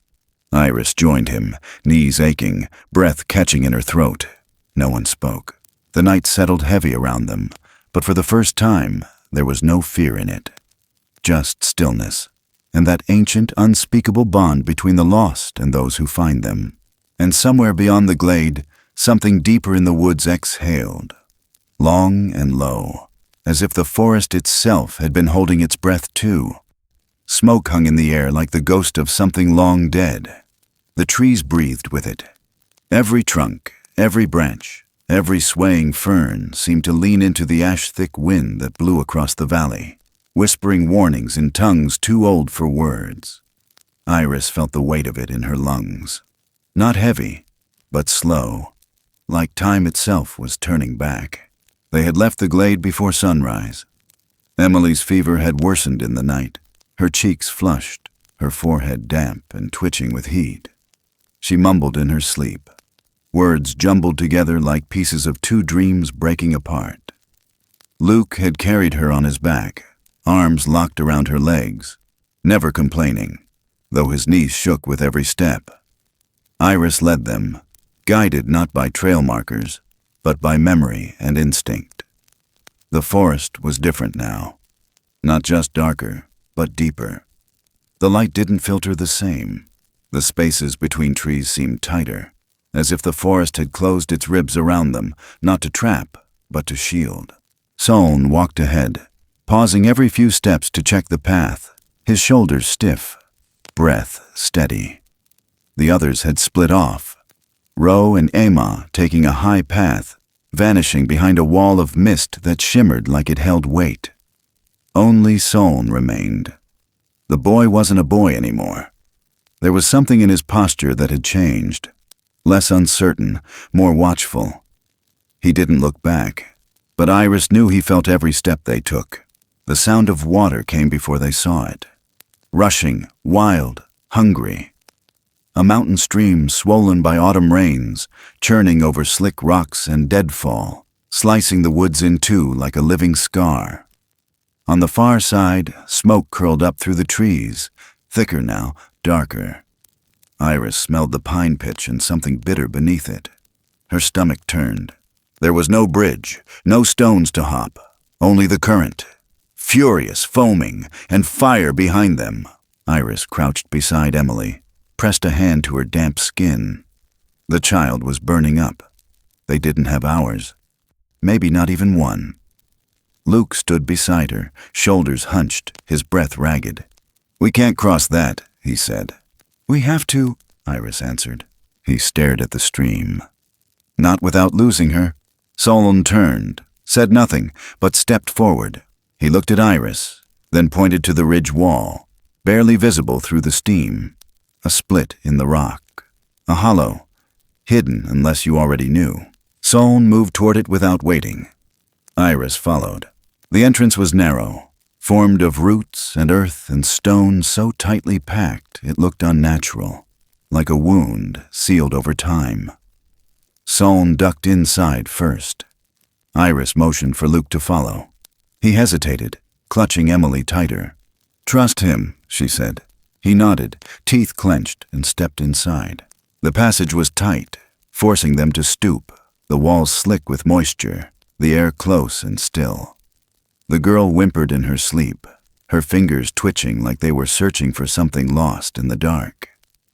Iris joined him, knees aching, breath catching in her throat. No one spoke. The night settled heavy around them, but for the first time, there was no fear in it. Just stillness, and that ancient, unspeakable bond between the lost and those who find them. And somewhere beyond the glade, something deeper in the woods exhaled, long and low, as if the forest itself had been holding its breath too. Smoke hung in the air like the ghost of something long dead. The trees breathed with it. Every trunk, every branch, every swaying fern seemed to lean into the ash-thick wind that blew across the valley, whispering warnings in tongues too old for words. Iris felt the weight of it in her lungs. Not heavy, but slow, like time itself was turning back. They had left the glade before sunrise. Emily's fever had worsened in the night, her cheeks flushed, her forehead damp and twitching with heat. She mumbled in her sleep, words jumbled together like pieces of two dreams breaking apart. Luke had carried her on his back, arms locked around her legs, never complaining, though his knees shook with every step. Iris led them, guided not by trail markers, but by memory and instinct. The forest was different now, not just darker, but deeper. The light didn't filter the same. The spaces between trees seemed tighter, as if the forest had closed its ribs around them, not to trap, but to shield. Solon walked ahead, pausing every few steps to check the path, his shoulders stiff, breath steady. The others had split off, Ro and Emma taking a high path, vanishing behind a wall of mist that shimmered like it held weight. Only Solon remained. The boy wasn't a boy anymore. There was something in his posture that had changed, less uncertain, more watchful. He didn't look back, but Iris knew he felt every step they took. The sound of water came before they saw it. Rushing, wild, hungry. A mountain stream swollen by autumn rains, churning over slick rocks and deadfall, slicing the woods in two like a living scar. On the far side, smoke curled up through the trees, thicker now, darker. Iris smelled the pine pitch and something bitter beneath it. Her stomach turned. There was no bridge, no stones to hop, only the current, furious, foaming, and fire behind them. Iris crouched beside Emily, pressed a hand to her damp skin. The child was burning up. They didn't have hours, maybe not even one. Luke stood beside her, shoulders hunched, his breath ragged. "We can't cross that," he said. "We have to," Iris answered. He stared at the stream. "Not without losing her." Solon turned, said nothing, but stepped forward. He looked at Iris, then pointed to the ridge wall, barely visible through the steam. A split in the rock. A hollow, hidden unless you already knew. Solon moved toward it without waiting. Iris followed. The entrance was narrow, formed of roots and earth and stone so tightly packed it looked unnatural, like a wound sealed over time. Solon ducked inside first. Iris motioned for Luke to follow. He hesitated, clutching Emily tighter. "Trust him," she said. He nodded, teeth clenched, and stepped inside. The passage was tight, forcing them to stoop, the walls slick with moisture, the air close and still. The girl whimpered in her sleep, her fingers twitching like they were searching for something lost in the dark.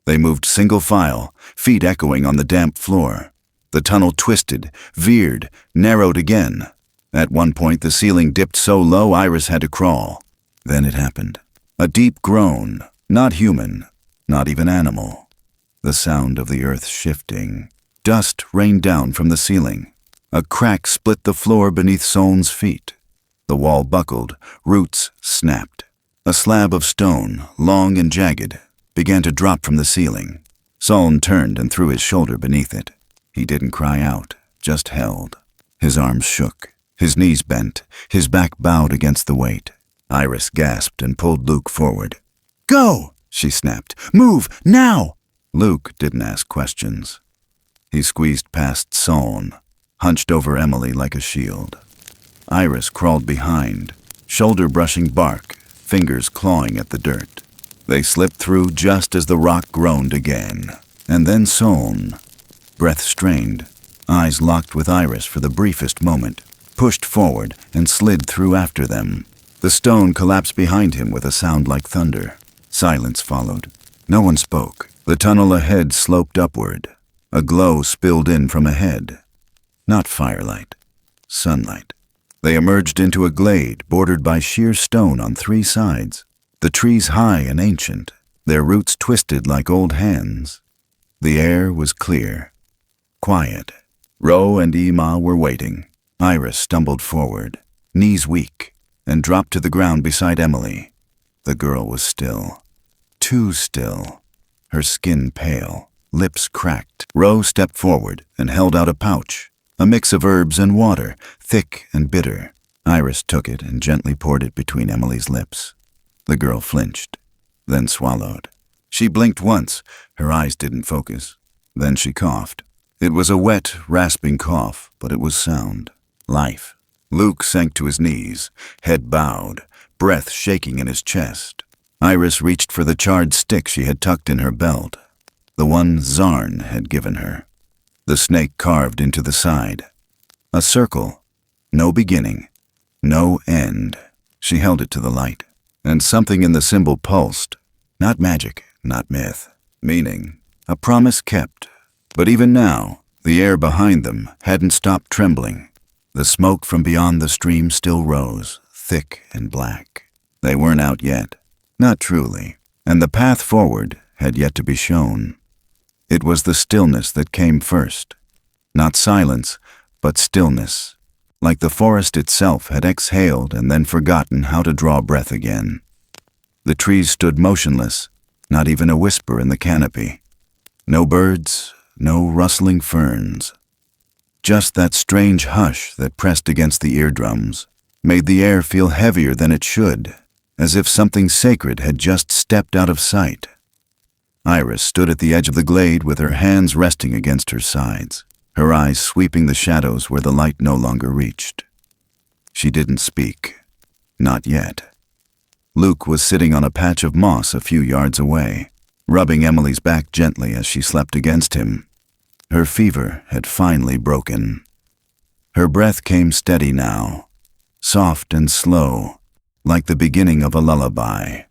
They moved single file, feet echoing on the damp floor. The tunnel twisted, veered, narrowed again. At one point the ceiling dipped so low Iris had to crawl. Then it happened. A deep groan, not human, not even animal. The sound of the earth shifting. Dust rained down from the ceiling. A crack split the floor beneath Solon's feet. The wall buckled, roots snapped. A slab of stone, long and jagged, began to drop from the ceiling. Solon turned and threw his shoulder beneath it. He didn't cry out, just held. His arms shook, his knees bent, his back bowed against the weight. Iris gasped and pulled Luke forward. "Go!" she snapped. "Move, now!" Luke didn't ask questions. He squeezed past Solon, hunched over Emily like a shield. Iris crawled behind, shoulder brushing bark, fingers clawing at the dirt. They slipped through just as the rock groaned again. And then Soln, breath strained, eyes locked with Iris for the briefest moment, pushed forward and slid through after them. The stone collapsed behind him with a sound like thunder. Silence followed. No one spoke. The tunnel ahead sloped upward. A glow spilled in from ahead. Not firelight, sunlight. They emerged into a glade bordered by sheer stone on 3 sides. The trees high and ancient, their roots twisted like old hands. The air was clear, quiet. Ro and Ima were waiting. Iris stumbled forward, knees weak, and dropped to the ground beside Emily. The girl was still. Too still. Her skin pale, lips cracked. Ro stepped forward and held out a pouch, a mix of herbs and water, thick and bitter. Iris took it and gently poured it between Emily's lips. The girl flinched, then swallowed. She blinked once. Her eyes didn't focus. Then she coughed. It was a wet, rasping cough, but it was sound. Life. Luke sank to his knees, head bowed, breath shaking in his chest. Iris reached for the charred stick she had tucked in her belt, the one Zarn had given her. The snake carved into the side. A circle. No beginning. No end. She held it to the light, and something in the symbol pulsed. Not magic, not myth. Meaning. A promise kept. But even now, the air behind them hadn't stopped trembling. The smoke from beyond the stream still rose, thick and black. They weren't out yet. Not truly. And the path forward had yet to be shown. It was the stillness that came first. Not silence, but stillness. Like the forest itself had exhaled and then forgotten how to draw breath again. The trees stood motionless, not even a whisper in the canopy. No birds, no rustling ferns. Just that strange hush that pressed against the eardrums, made the air feel heavier than it should, as if something sacred had just stepped out of sight. Iris stood at the edge of the glade with her hands resting against her sides, her eyes sweeping the shadows where the light no longer reached. She didn't speak. Not yet. Luke was sitting on a patch of moss a few yards away, rubbing Emily's back gently as she slept against him. Her fever had finally broken. Her breath came steady now, soft and slow, like the beginning of a lullaby.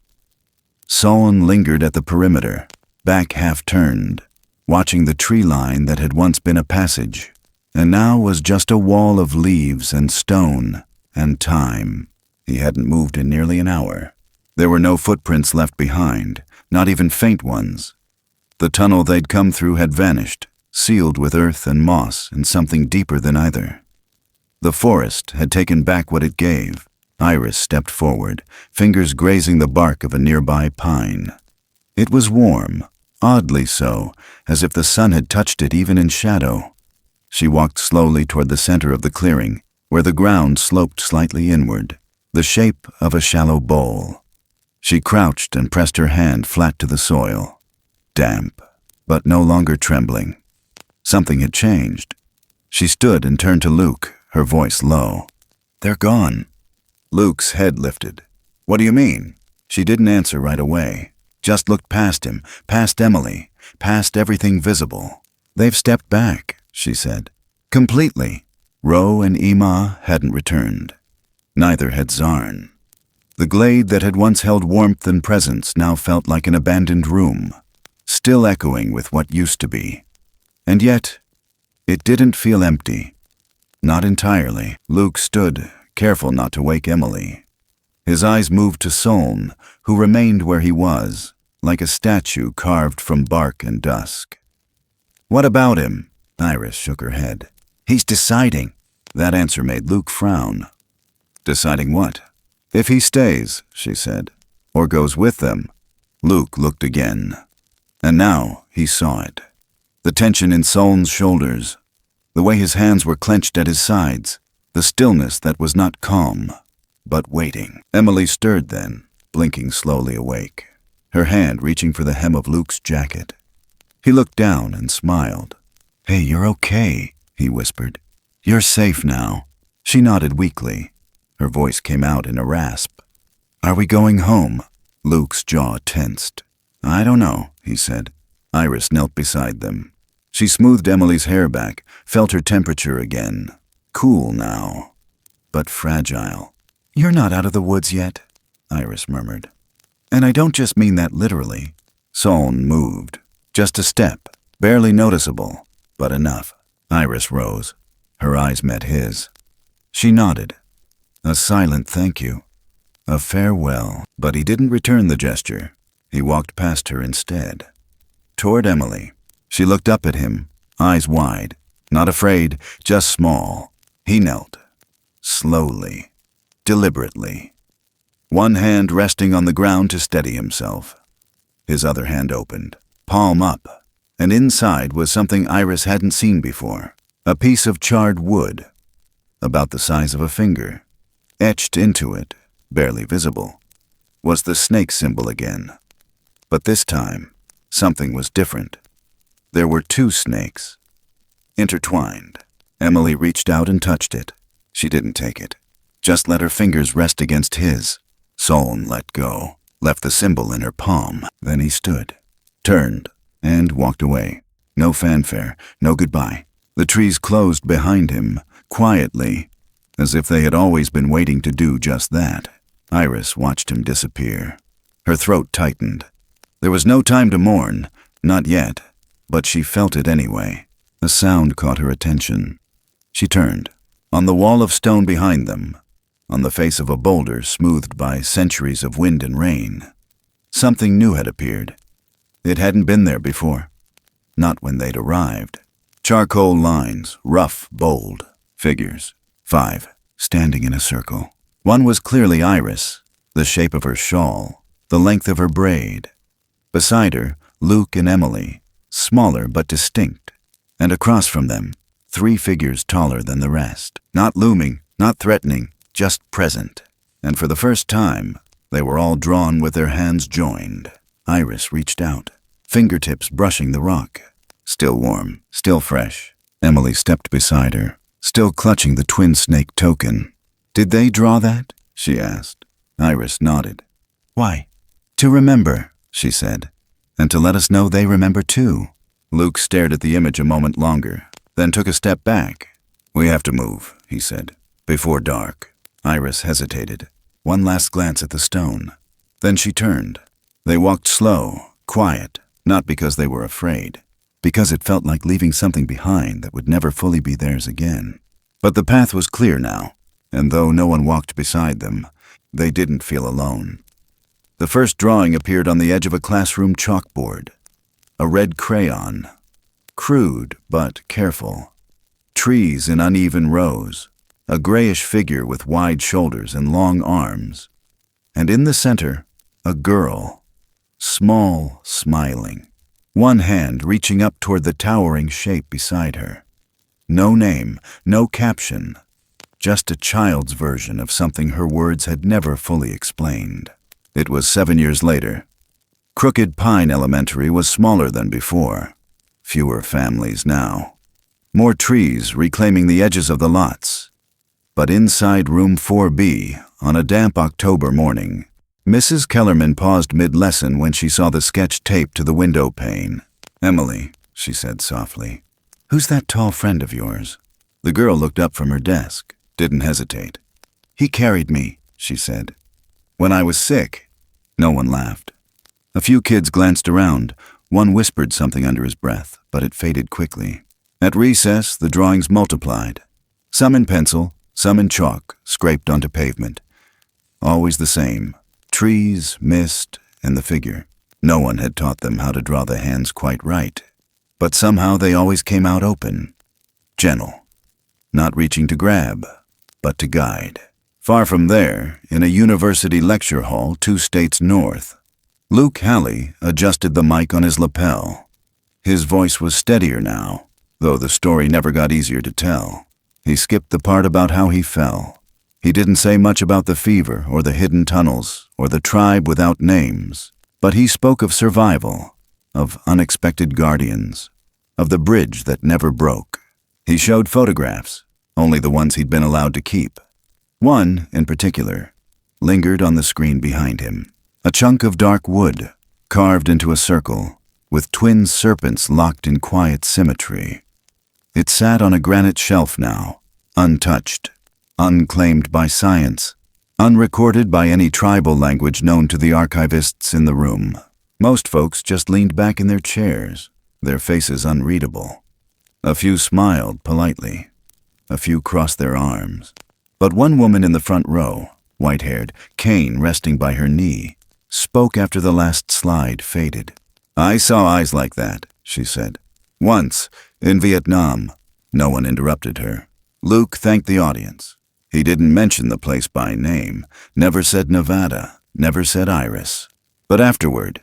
Solon lingered at the perimeter, back half-turned, watching the tree line that had once been a passage, and now was just a wall of leaves and stone and time. He hadn't moved in nearly an hour. There were no footprints left behind, not even faint ones. The tunnel they'd come through had vanished, sealed with earth and moss and something deeper than either. The forest had taken back what it gave. Iris stepped forward, fingers grazing the bark of a nearby pine. It was warm, oddly so, as if the sun had touched it even in shadow. She walked slowly toward the center of the clearing, where the ground sloped slightly inward, the shape of a shallow bowl. She crouched and pressed her hand flat to the soil, damp, but no longer trembling. Something had changed. She stood and turned to Luke, her voice low. "They're gone." Luke's head lifted. "What do you mean?" She didn't answer right away, just looked past him, past Emily, past everything visible. "They've stepped back," she said. "Completely." Ro and Ima hadn't returned. Neither had Zarn. The glade that had once held warmth and presence now felt like an abandoned room, still echoing with what used to be. And yet, it didn't feel empty. Not entirely. Luke stood, careful not to wake Emily. His eyes moved to Soln, who remained where he was, like a statue carved from bark and dusk. "What about him?" Iris shook her head. "He's deciding." That answer made Luke frown. "Deciding what?" "If he stays," she said, "or goes with them." Luke looked again. And now he saw it. The tension in Soln's shoulders, the way his hands were clenched at his sides, the stillness that was not calm, but waiting. Emily stirred then, blinking slowly awake, her hand reaching for the hem of Luke's jacket. He looked down and smiled. "Hey, you're okay," he whispered. "You're safe now." She nodded weakly. Her voice came out in a rasp. "Are we going home?" Luke's jaw tensed. "I don't know," he said. Iris knelt beside them. She smoothed Emily's hair back, felt her temperature again. Cool now, but fragile. "You're not out of the woods yet," Iris murmured. "And I don't just mean that literally." Soln moved. Just a step, barely noticeable, but enough. Iris rose. Her eyes met his. She nodded. A silent thank you. A farewell. But he didn't return the gesture. He walked past her instead. Toward Emily. She looked up at him, eyes wide. Not afraid, just small. He knelt. Slowly. Deliberately. One hand resting on the ground to steady himself. His other hand opened, palm up, and inside was something Iris hadn't seen before. A piece of charred wood, about the size of a finger. Etched into it, barely visible, was the snake symbol again. But this time, something was different. There were two snakes, intertwined. Emily reached out and touched it. She didn't take it, just let her fingers rest against his. Soln let go, left the symbol in her palm. Then he stood, turned, and walked away. No fanfare, no goodbye. The trees closed behind him, quietly, as if they had always been waiting to do just that. Iris watched him disappear. Her throat tightened. There was no time to mourn, not yet, but she felt it anyway. A sound caught her attention. She turned. On the wall of stone behind them, on the face of a boulder smoothed by centuries of wind and rain, something new had appeared. It hadn't been there before. Not when they'd arrived. Charcoal lines, rough, bold. Figures. 5, standing in a circle. One was clearly Iris, the shape of her shawl, the length of her braid. Beside her, Luke and Emily, smaller but distinct. And across from them, 3 figures taller than the rest. Not looming, not threatening, just present. And for the first time, they were all drawn with their hands joined. Iris reached out, fingertips brushing the rock. Still warm, still fresh. Emily stepped beside her, still clutching the twin snake token. "Did they draw that?" she asked. Iris nodded. "Why?" "To remember," she said, "and to let us know they remember too." Luke stared at the image a moment longer, then took a step back. "We have to move," he said, "before dark." Iris hesitated, one last glance at the stone. Then she turned. They walked slow, quiet, not because they were afraid, because it felt like leaving something behind that would never fully be theirs again. But the path was clear now, and though no one walked beside them, they didn't feel alone. The first drawing appeared on the edge of a classroom chalkboard. A red crayon. Crude, but careful. Trees in uneven rows. A grayish figure with wide shoulders and long arms. And in the center, a girl. Small, smiling. One hand reaching up toward the towering shape beside her. No name, no caption. Just a child's version of something her words had never fully explained. It was 7 years later. Crooked Pine Elementary was smaller than before. Fewer families now. More trees reclaiming the edges of the lots. But inside room 4B, on a damp October morning, Mrs. Kellerman paused mid-lesson when she saw the sketch taped to the window pane. "Emily," she said softly, "who's that tall friend of yours?" The girl looked up from her desk, didn't hesitate. "He carried me," she said. "When I was sick." No one laughed. A few kids glanced around. One whispered something under his breath, but it faded quickly. At recess, the drawings multiplied. Some in pencil, some in chalk, scraped onto pavement. Always the same. Trees, mist, and the figure. No one had taught them how to draw the hands quite right. But somehow they always came out open. Gentle. Not reaching to grab, but to guide. Far from there, in a university lecture hall 2 states north, Luke Halley adjusted the mic on his lapel. His voice was steadier now, though the story never got easier to tell. He skipped the part about how he fell. He didn't say much about the fever or the hidden tunnels or the tribe without names, but he spoke of survival, of unexpected guardians, of the bridge that never broke. He showed photographs, only the ones he'd been allowed to keep. One, in particular, lingered on the screen behind him. A chunk of dark wood, carved into a circle, with twin serpents locked in quiet symmetry. It sat on a granite shelf now, untouched, unclaimed by science, unrecorded by any tribal language known to the archivists in the room. Most folks just leaned back in their chairs, their faces unreadable. A few smiled politely. A few crossed their arms. But one woman in the front row, white-haired, cane resting by her knee, spoke after the last slide faded. "I saw eyes like that," she said. "Once, in Vietnam." No one interrupted her. Luke thanked the audience. He didn't mention the place by name, never said Nevada, never said Iris. But afterward,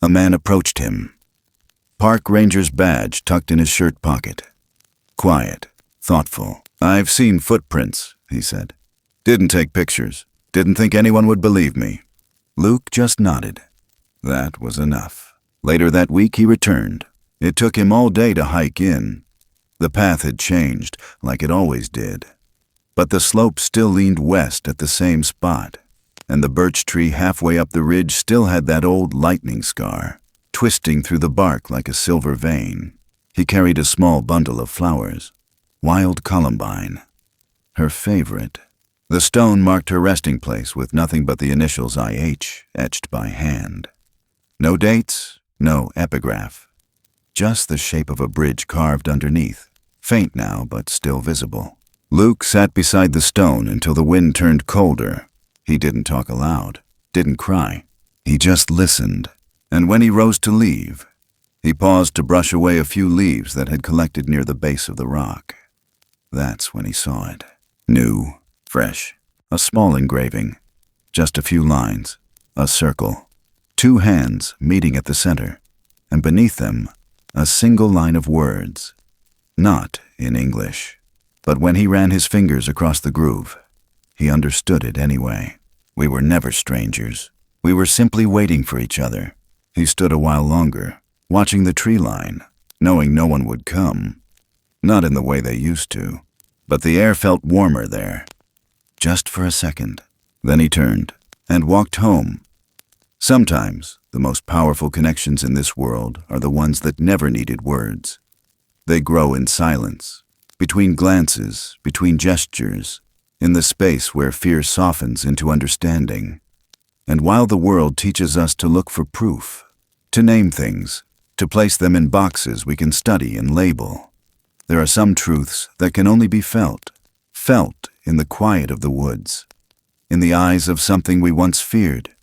a man approached him. Park ranger's badge tucked in his shirt pocket. Quiet, thoughtful. "I've seen footprints," he said. "Didn't take pictures. Didn't think anyone would believe me." Luke just nodded. That was enough. Later that week he returned. It took him all day to hike in. The path had changed, like it always did. But the slope still leaned west at the same spot, and the birch tree halfway up the ridge still had that old lightning scar, twisting through the bark like a silver vein. He carried a small bundle of flowers, wild columbine, her favorite. The stone marked her resting place with nothing but the initials IH etched by hand. No dates, no epigraph. Just the shape of a bridge carved underneath, faint now but still visible. Luke sat beside the stone until the wind turned colder. He didn't talk aloud, didn't cry. He just listened. And when he rose to leave, he paused to brush away a few leaves that had collected near the base of the rock. That's when he saw it. New, fresh, a small engraving. Just a few lines, a circle. Two hands meeting at the center, and beneath them, a single line of words. Not in English. But when he ran his fingers across the groove, he understood it anyway. We were never strangers. We were simply waiting for each other. He stood a while longer, watching the tree line, knowing no one would come. Not in the way they used to, but the air felt warmer there. Just for a second. Then he turned and walked home. Sometimes the most powerful connections in this world are the ones that never needed words. They grow in silence. Between glances, between gestures, in the space where fear softens into understanding. And while the world teaches us to look for proof, to name things, to place them in boxes we can study and label, there are some truths that can only be felt in the quiet of the woods, in the eyes of something we once feared,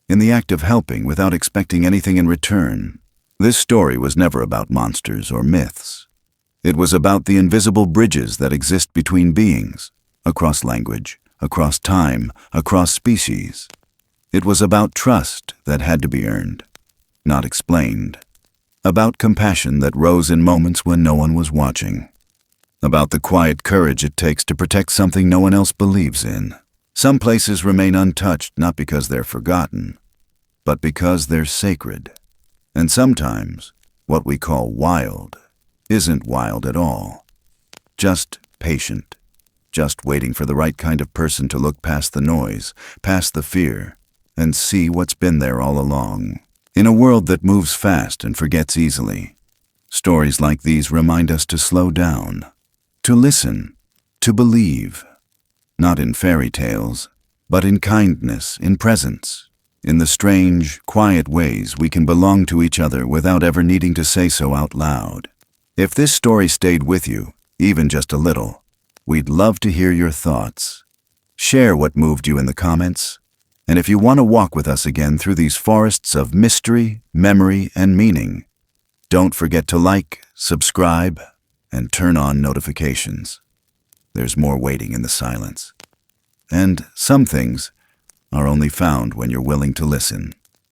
in the act of helping without expecting anything in return. This story was never about monsters or myths. It was about the invisible bridges that exist between beings, across language, across time, across species. It was about trust that had to be earned, not explained. About compassion that rose in moments when no one was watching. About the quiet courage it takes to protect something no one else believes in. Some places remain untouched not because they're forgotten, but because they're sacred. And sometimes, what we call wild isn't wild at all. Just patient. Just waiting for the right kind of person to look past the noise, past the fear, and see what's been there all along. In a world that moves fast and forgets easily, stories like these remind us to slow down, to listen, to believe. Not in fairy tales, but in kindness, in presence, in the strange, quiet ways we can belong to each other without ever needing to say so out loud. If this story stayed with you, even just a little, we'd love to hear your thoughts. Share what moved you in the comments. And if you want to walk with us again through these forests of mystery, memory, and meaning, don't forget to like, subscribe, and turn on notifications. There's more waiting in the silence. And some things are only found when you're willing to listen.